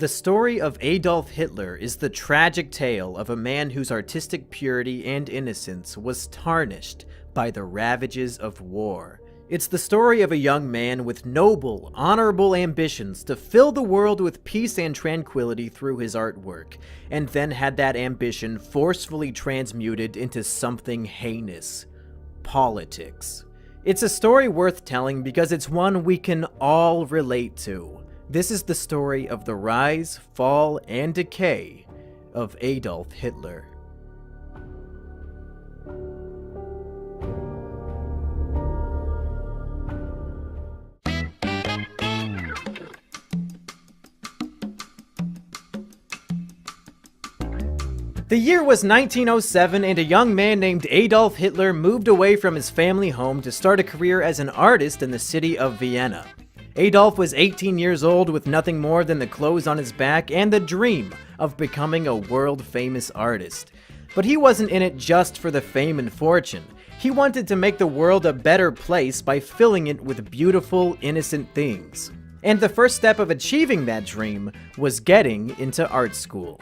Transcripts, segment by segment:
The story of Adolf Hitler is the tragic tale of a man whose artistic purity and innocence was tarnished by the ravages of war. It's the story of a young man with noble, honorable ambitions to fill the world with peace and tranquility through his artwork, and then had that ambition forcefully transmuted into something heinous: politics. It's a story worth telling because it's one we can all relate to. This is the story of the rise, fall, and decay of Adolf Hitler. The year was 1907, and a young man named Adolf Hitler moved away from his family home to start a career as an artist in the city of Vienna. Adolf was 18 years old with nothing more than the clothes on his back and the dream of becoming a world-famous artist. But he wasn't in it just for the fame and fortune. He wanted to make the world a better place by filling it with beautiful, innocent things. And the first step of achieving that dream was getting into art school.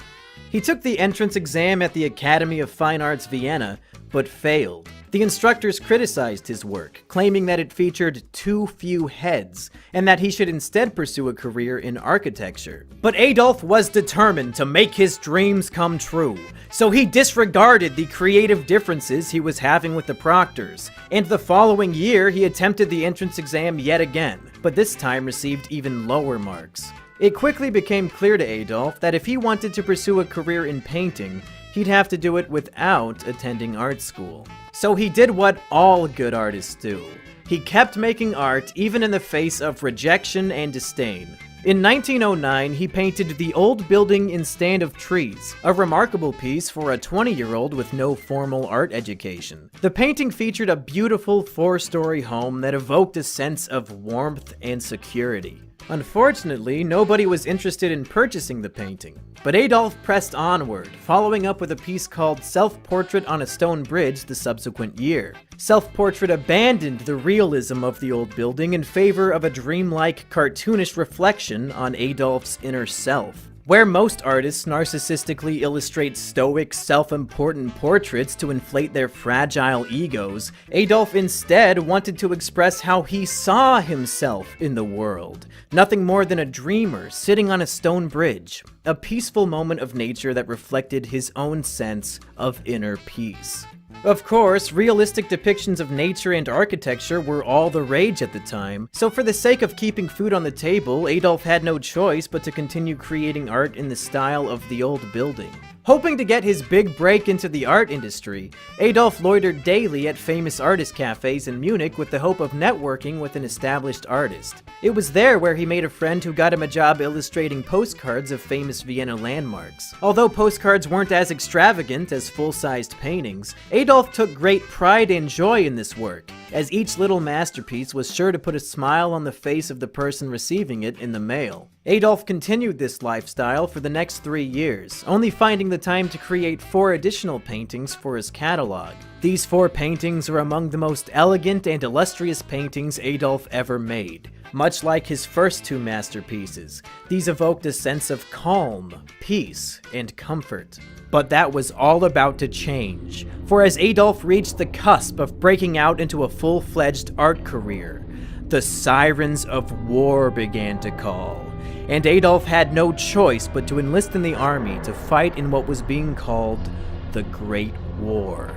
He took the entrance exam at the Academy of Fine Arts Vienna, but failed. The instructors criticized his work, claiming that it featured too few heads, and that he should instead pursue a career in architecture. But Adolf was determined to make his dreams come true, so he disregarded the creative differences he was having with the proctors, and the following year he attempted the entrance exam yet again, but this time received even lower marks. It quickly became clear to Adolf that if he wanted to pursue a career in painting, he'd have to do it without attending art school. So he did what all good artists do. He kept making art even in the face of rejection and disdain. In 1909, he painted The Old Building in Stand of Trees, a remarkable piece for a 20-year-old with no formal art education. The painting featured a beautiful 4-story home that evoked a sense of warmth and security. Unfortunately, nobody was interested in purchasing the painting, but Adolf pressed onward, following up with a piece called Self-Portrait on a Stone Bridge the subsequent year. Self-Portrait abandoned the realism of the old building in favor of a dreamlike, cartoonish reflection on Adolf's inner self. Where most artists narcissistically illustrate stoic, self-important portraits to inflate their fragile egos, Adolf instead wanted to express how he saw himself in the world. Nothing more than a dreamer sitting on a stone bridge, a peaceful moment of nature that reflected his own sense of inner peace. Of course, realistic depictions of nature and architecture were all the rage at the time, so for the sake of keeping food on the table, Adolf had no choice but to continue creating art in the style of the old building. Hoping to get his big break into the art industry, Adolf loitered daily at famous artist cafes in Munich with the hope of networking with an established artist. It was there where he made a friend who got him a job illustrating postcards of famous Vienna landmarks. Although postcards weren't as extravagant as full-sized paintings, Adolf took great pride and joy in this work, as each little masterpiece was sure to put a smile on the face of the person receiving it in the mail. Adolf continued this lifestyle for the next 3 years, only finding the time to create 4 additional paintings for his catalog. These 4 paintings are among the most elegant and illustrious paintings Adolf ever made. Much like his first 2 masterpieces, these evoked a sense of calm, peace, and comfort. But that was all about to change, for as Adolf reached the cusp of breaking out into a full-fledged art career, the sirens of war began to call, and Adolf had no choice but to enlist in the army to fight in what was being called the Great War.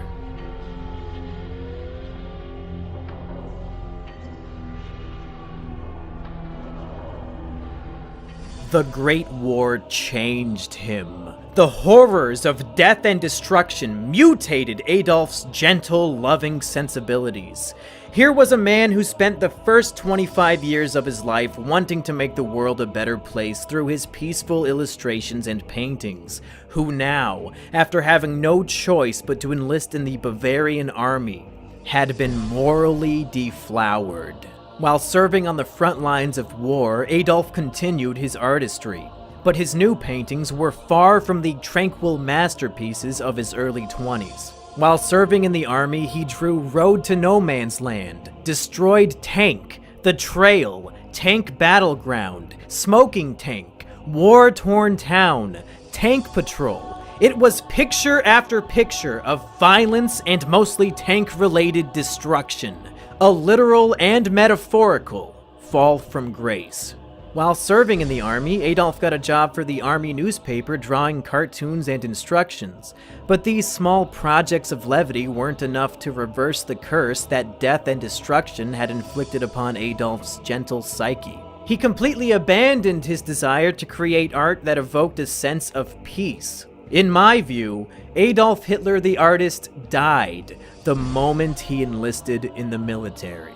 The Great War changed him. The horrors of death and destruction mutated Adolf's gentle, loving sensibilities. Here was a man who spent the first 25 years of his life wanting to make the world a better place through his peaceful illustrations and paintings, who now, after having no choice but to enlist in the Bavarian army, had been morally deflowered. While serving on the front lines of war, Adolf continued his artistry. But his new paintings were far from the tranquil masterpieces of his early 20s. While serving in the army, he drew Road to No Man's Land, Destroyed Tank, The Trail, Tank Battleground, Smoking Tank, war-torn town, tank patrol. It was picture after picture of violence and mostly tank-related destruction. A literal and metaphorical fall from grace. While serving in the army, Adolf got a job for the army newspaper drawing cartoons and instructions. But these small projects of levity weren't enough to reverse the curse that death and destruction had inflicted upon Adolf's gentle psyche. He completely abandoned his desire to create art that evoked a sense of peace. In my view, Adolf Hitler the artist died the moment he enlisted in the military.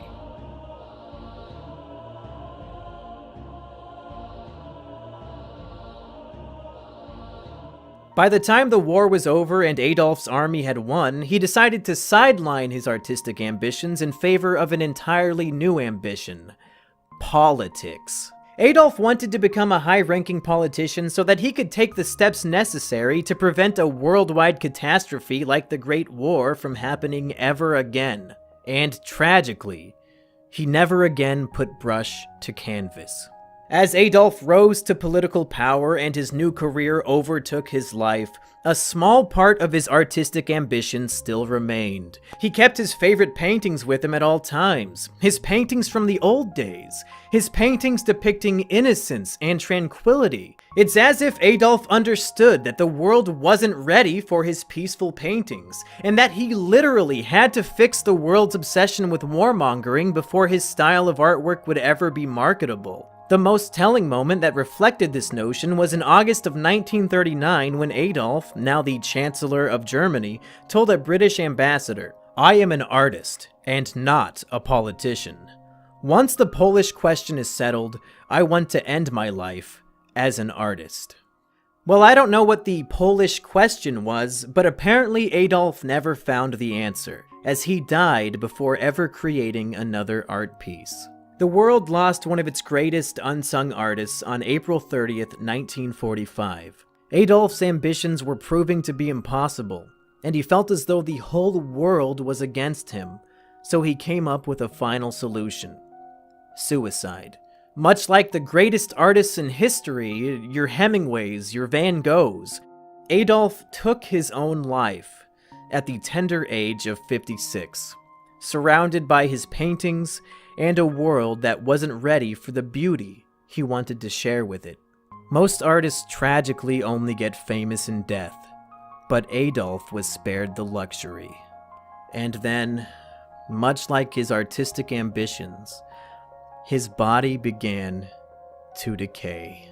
By the time the war was over and Adolf's army had won, he decided to sideline his artistic ambitions in favor of an entirely new ambition: politics. Adolf wanted to become a high-ranking politician so that he could take the steps necessary to prevent a worldwide catastrophe like the Great War from happening ever again. And tragically, he never again put brush to canvas. As Adolf rose to political power and his new career overtook his life, a small part of his artistic ambition still remained. He kept his favorite paintings with him at all times, his paintings from the old days, his paintings depicting innocence and tranquility. It's as if Adolf understood that the world wasn't ready for his peaceful paintings, and that he literally had to fix the world's obsession with warmongering before his style of artwork would ever be marketable. The most telling moment that reflected this notion was in August of 1939 when Adolf, now the Chancellor of Germany, told a British ambassador, "I am an artist, and not a politician. Once the Polish question is settled, I want to end my life as an artist." Well, I don't know what the Polish question was, but apparently Adolf never found the answer, as he died before ever creating another art piece. The world lost one of its greatest unsung artists on April 30th, 1945. Adolf's ambitions were proving to be impossible, and he felt as though the whole world was against him, so he came up with a final solution: suicide. Much like the greatest artists in history, your Hemingways, your Van Goghs, Adolf took his own life at the tender age of 56, surrounded by his paintings and a world that wasn't ready for the beauty he wanted to share with it. Most artists tragically only get famous in death, but Adolf was spared the luxury. And then, much like his artistic ambitions, his body began to decay.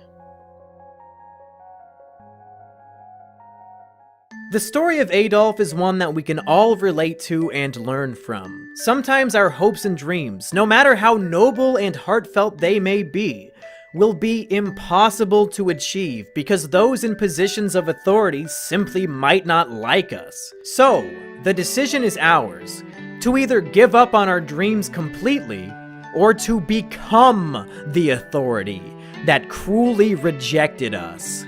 The story of Adolf is one that we can all relate to and learn from. Sometimes our hopes and dreams, no matter how noble and heartfelt they may be, will be impossible to achieve because those in positions of authority simply might not like us. So, the decision is ours, to either give up on our dreams completely, or to become the authority that cruelly rejected us.